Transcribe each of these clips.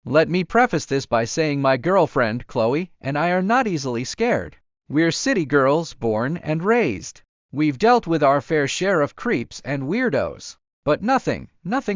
Let me preface this by saying my girlfriend, Chloe, and I are not easily scared. We're city girls, born and raised. We've dealt with our fair share of creeps and weirdos. But nothing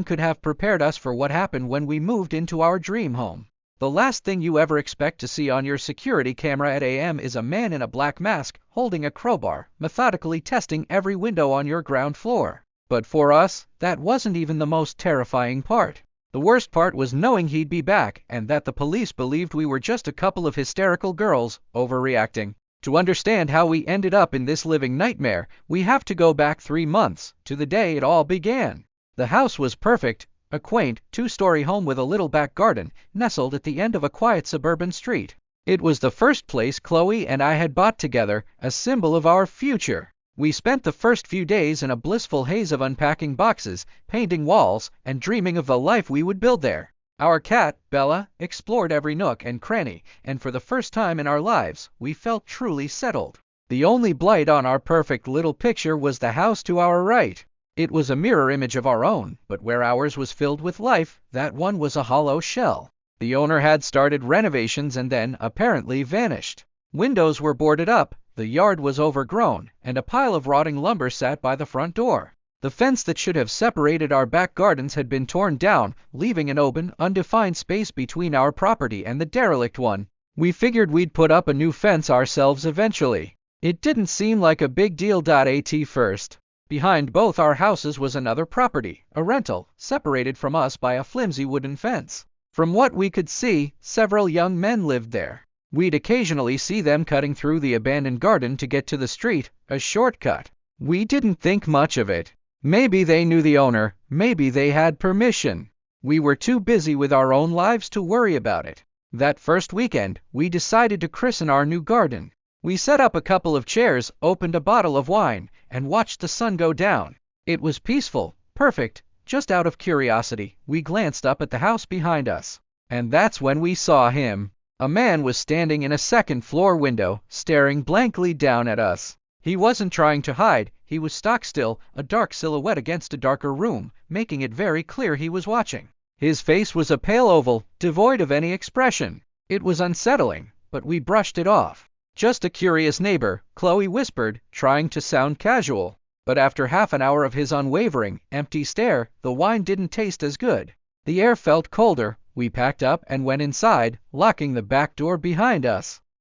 could have prepared us for what happened when we moved into our dream home. The last thing you ever expect to see on your security camera at AM is a man in a black mask holding a crowbar, methodically testing every window on your ground floor. But for us, that wasn't even the most terrifying part. The worst part was knowing he'd be back and that the police believed we were just a couple of hysterical girls overreacting. To understand how we ended up in this living nightmare, we have to go back 3 months, to the day it all began. The house was perfect, a quaint, 2-story home with a little back garden, nestled at the end of a quiet suburban street. It was the first place Chloe and I had bought together, a symbol of our future. We spent the first few days in a blissful haze of unpacking boxes, painting walls, and dreaming of the life we would build there. Our cat, Bella, explored every nook and cranny, and for the first time in our lives, we felt truly settled. The only blight on our perfect little picture was the house to our right. It was a mirror image of our own, but where ours was filled with life, that one was a hollow shell. The owner had started renovations and then, apparently, vanished. Windows were boarded up, the yard was overgrown, and a pile of rotting lumber sat by the front door. The fence that should have separated our back gardens had been torn down, leaving an open, undefined space between our property and the derelict one. We figured we'd put up a new fence ourselves eventually. It didn't seem like a big deal at first. Behind both our houses was another property, a rental, separated from us by a flimsy wooden fence. From what we could see, several young men lived there. We'd occasionally see them cutting through the abandoned garden to get to the street, a shortcut. We didn't think much of it. Maybe they knew the owner, maybe they had permission. We were too busy with our own lives to worry about it. That first weekend, we decided to christen our new garden. We set up a couple of chairs, opened a bottle of wine, and watched the sun go down. It was peaceful, perfect. Just out of curiosity, we glanced up at the house behind us. And that's when we saw him. A man was standing in a second-floor window, staring blankly down at us. He wasn't trying to hide, he was stock still, a dark silhouette against a darker room, making it very clear he was watching. His face was a pale oval, devoid of any expression. It was unsettling, but we brushed it off. Just a curious neighbor, Chloe whispered, trying to sound casual. But after half an hour of his unwavering, empty stare, the wine didn't taste as good. The air felt colder. We packed up and went inside, locking the back door behind us.